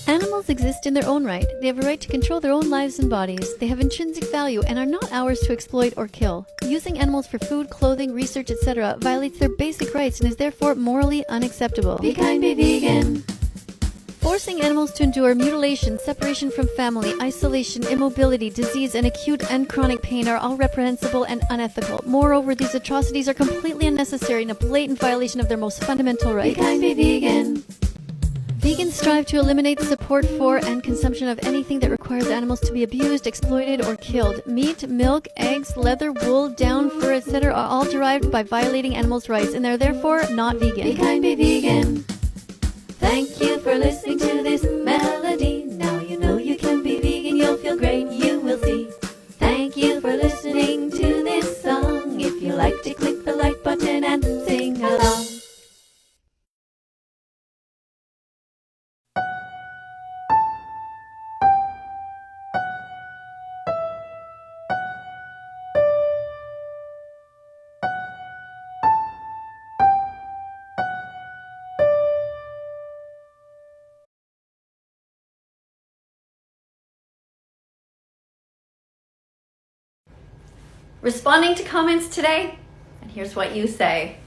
Animals exist in their own right. They have a right to control their own lives and bodies. They have intrinsic value and are not ours to exploit or kill. Using animals for food, clothing, research, etc. violates their basic rights and is therefore morally unacceptable. Be kind, be vegan. Forcing animals to endure mutilation, separation from family, isolation, immobility, disease, and acute and chronic pain are all reprehensible and unethical. Moreover, these atrocities are completely unnecessary and a blatant violation of their most fundamental rights. Be kind, be vegan. Vegans strive to eliminate support for and consumption of anything that requires animals to be abused, exploited, or killed. Meat, milk, eggs, leather, wool, down, fur, etc. are all derived by violating animals' rights and are therefore not vegan. Be kind, be vegan. Thank you for listening to this melody. Now you know you can be vegan, you'll feel great, you will see. Thank you for listening to this song. If you liked it, click the like button and sing along. Responding to comments today, and here's what you say.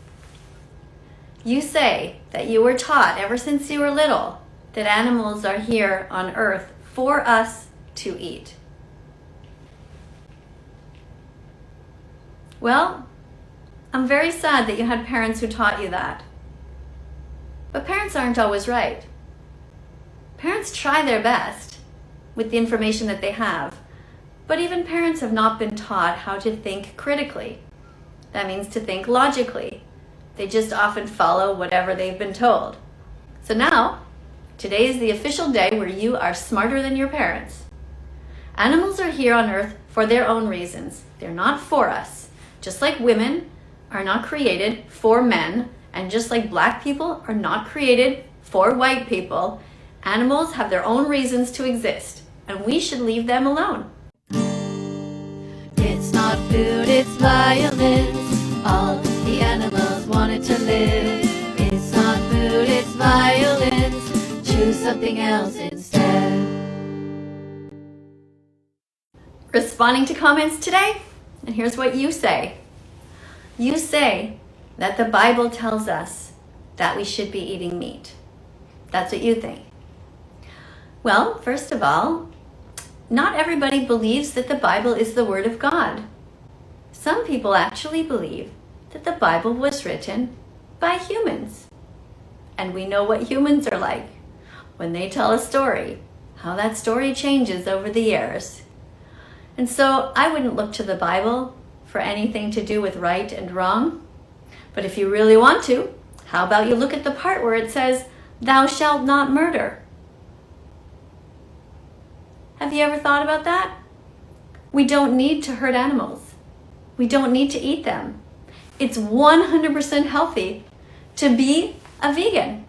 You say that you were taught ever since you were little that animals are here on earth for us to eat. Well, I'm very sad that you had parents who taught you that. But parents aren't always right. Parents try their best with the information that they have. But even parents have not been taught how to think critically. That means to think logically. They just often follow whatever they've been told. So now, today is the official day where you are smarter than your parents. Animals are here on earth for their own reasons. They're not for us. Just like women are not created for men, and just like black people are not created for white people, animals have their own reasons to exist, and we should leave them alone. It's not food, it's violence. All the animals wanted to live. It's not food, it's violence. Choose something else instead. Responding to comments today, and here's what you say. You say that the Bible tells us that we should be eating meat. That's what you think. Well, first of all, not everybody believes that the Bible is the Word of God. Some people actually believe that the Bible was written by humans. And we know what humans are like when they tell a story, how that story changes over the years. And so I wouldn't look to the Bible for anything to do with right and wrong. But if you really want to, how about you look at the part where it says, "Thou shalt not murder"? Have you ever thought about that? We don't need to hurt animals. We don't need to eat them. It's 100% healthy to be a vegan.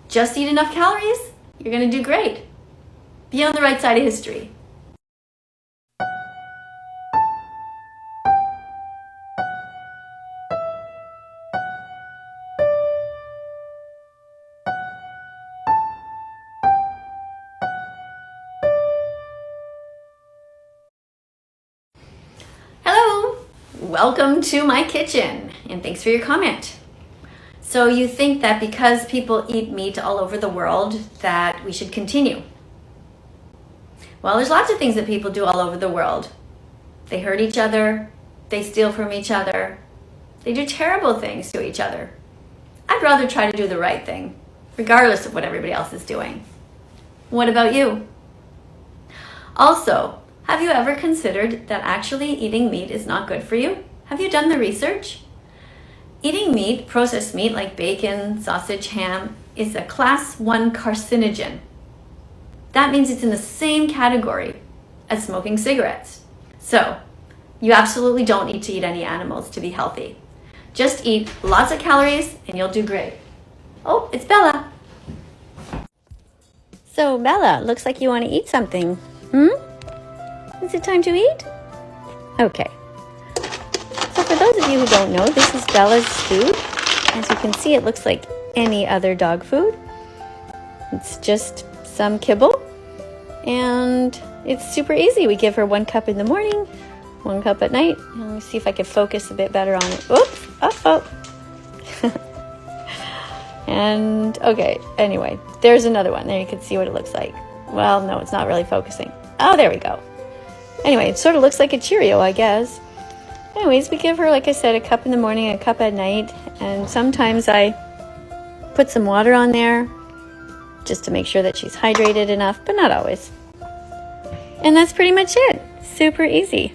Just eat enough calories, you're gonna do great. Be on the right side of history. Welcome to my kitchen, and thanks for your comment. So you think that because people eat meat all over the world that we should continue? Well, there's lots of things that people do all over the world. They hurt each other, they steal from each other, they do terrible things to each other. I'd rather try to do the right thing, regardless of what everybody else is doing. What about you? Also, have you ever considered that actually eating meat is not good for you? Have you done the research? Eating meat, processed meat like bacon, sausage, ham, is a class 1 carcinogen. That means it's in the same category as smoking cigarettes. So, you absolutely don't need to eat any animals to be healthy. Just eat lots of calories and you'll do great. Oh, it's Bella. So Bella, looks like you want to eat something. Is it time to eat? Okay. So for those of you who don't know, this is Bella's food. As you can see, it looks like any other dog food. It's just some kibble, and it's super easy. We give her 1 cup in the morning, 1 cup at night. Let me see if I can focus a bit better on it. Oops, oh. And okay, anyway, there's another one. There you can see what it looks like. Well, no, it's not really focusing. Oh, there we go. Anyway, it sort of looks like a Cheerio, I guess. Anyways, we give her, like I said, a cup in the morning, a cup at night, and sometimes I put some water on there just to make sure that she's hydrated enough, but not always. And that's pretty much it. Super easy.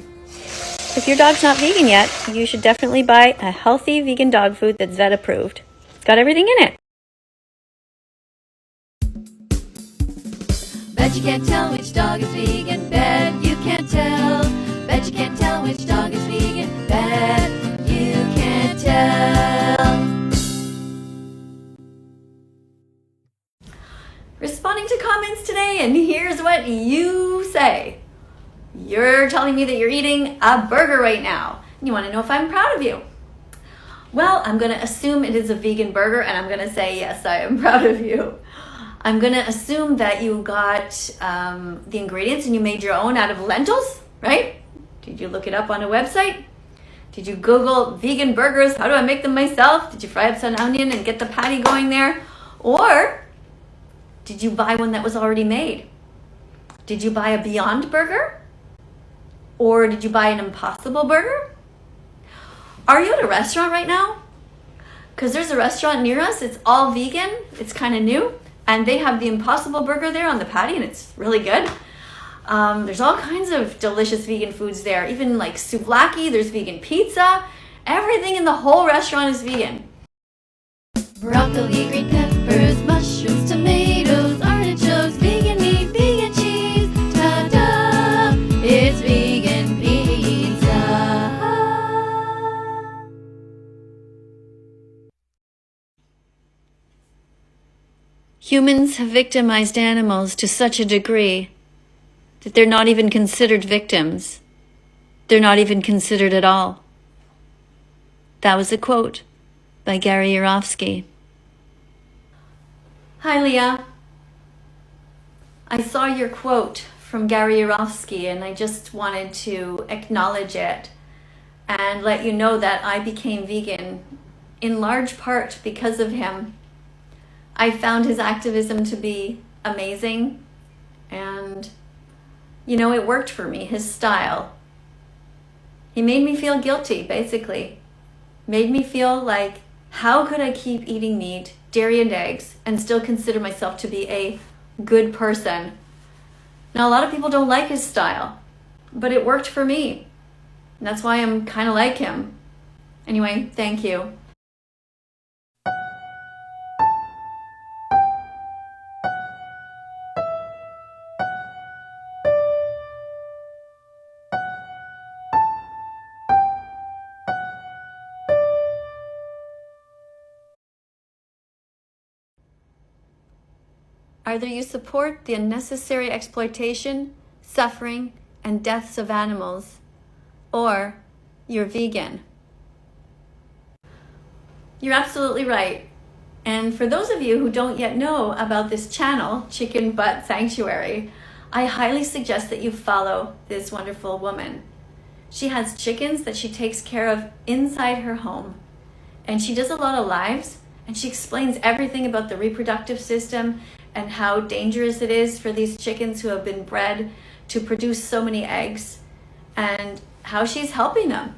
If your dog's not vegan yet, you should definitely buy a healthy vegan dog food that's vet approved. It's got everything in it. Bet you can't tell which dog is vegan. Bet you can't tell. Bet you can't tell which dog is vegan. Bet you can't tell. Responding to comments today, and here's what you say. You're telling me that you're eating a burger right now, and you want to know if I'm proud of you. Well, I'm going to assume it is a vegan burger, and I'm going to say, yes, I am proud of you. I'm going to assume that you got the ingredients and you made your own out of lentils, right? Did you look it up on a website? Did you Google vegan burgers? How do I make them myself? Did you fry up some onion and get the patty going there? Or did you buy one that was already made? Did you buy a Beyond Burger? Or did you buy an Impossible Burger? Are you at a restaurant right now? Because there's a restaurant near us. It's all vegan. It's kind of new. And they have the Impossible Burger there on the patty, and it's really good. There's all kinds of delicious vegan foods there. Even like souvlaki, there's vegan pizza. Everything in the whole restaurant is vegan. Broccoli, green peppers, mushrooms, tomatoes, artichokes, vegan meat, vegan cheese. Ta-da! It's vegan pizza. Humans have victimized animals to such a degree that they're not even considered victims. They're not even considered at all. That was a quote by Gary Yourofsky. Hi, Leah. I saw your quote from Gary Yourofsky, and I just wanted to acknowledge it and let you know that I became vegan in large part because of him. I found his activism to be amazing, and it worked for me, his style. He made me feel guilty, basically. Made me feel like, how could I keep eating meat, dairy, and eggs and still consider myself to be a good person? Now, a lot of people don't like his style, but it worked for me. And that's why I'm kind of like him. Anyway, thank you. Either you support the unnecessary exploitation, suffering, and deaths of animals, or you're vegan. You're absolutely right. And for those of you who don't yet know about this channel, Chicken Butt Sanctuary, I highly suggest that you follow this wonderful woman. She has chickens that she takes care of inside her home. And she does a lot of lives, and she explains everything about the reproductive system and how dangerous it is for these chickens who have been bred to produce so many eggs, and how she's helping them.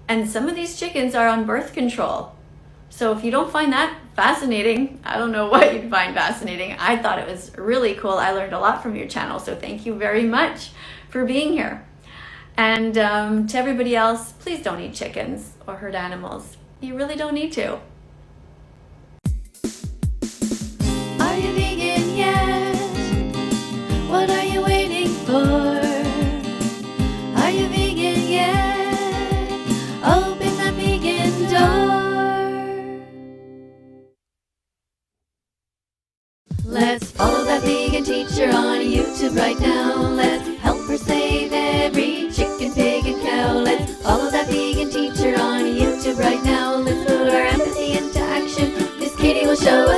And some of these chickens are on birth control. So if you don't find that fascinating, I don't know what you'd find fascinating. I thought it was really cool. I learned a lot from your channel, so thank you very much for being here. And to everybody else, please don't eat chickens or hurt animals. You really don't need to. Are you vegan yet? What are you waiting for? Are you vegan yet? Open that vegan door. Let's follow that vegan teacher on YouTube right now. Let's help her save every chicken, pig, and cow. Let's follow that vegan teacher on YouTube right now. Let's put our empathy into action. Miss Katie will show us